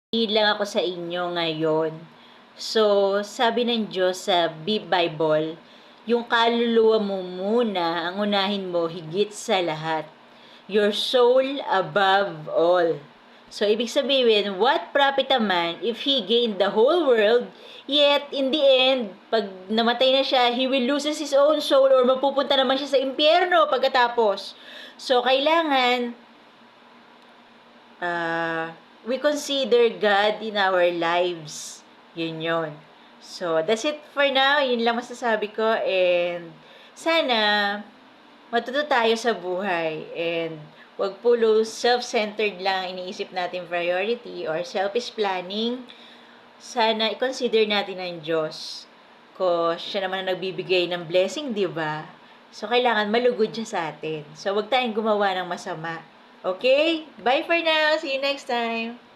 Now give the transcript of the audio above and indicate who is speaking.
Speaker 1: Lang ako sa inyo ngayon. So, sabi ng Diyos sa Bible, yung kaluluwa mo muna ang unahin mo higit sa lahat. Your soul above all. So, ibig sabihin, what profit a man if he gained the whole world, yet in the end, pag namatay na siya, he will lose his own soul or mapupunta naman siya sa impyerno pagkatapos. So, kailangan we consider God in our lives. Yun yun. So, that's it for now. Yun lang masasabi ko. And, sana, matuto tayo sa buhay. And, wag puro self-centered lang iniisip natin priority or selfish planning. Sana, i-consider natin ang Diyos. Ko siya naman ang nagbibigay ng blessing, di ba? So, kailangan malugod siya sa atin. So, wag tayong gumawa ng masama. Okay? Bye for now. See you next time.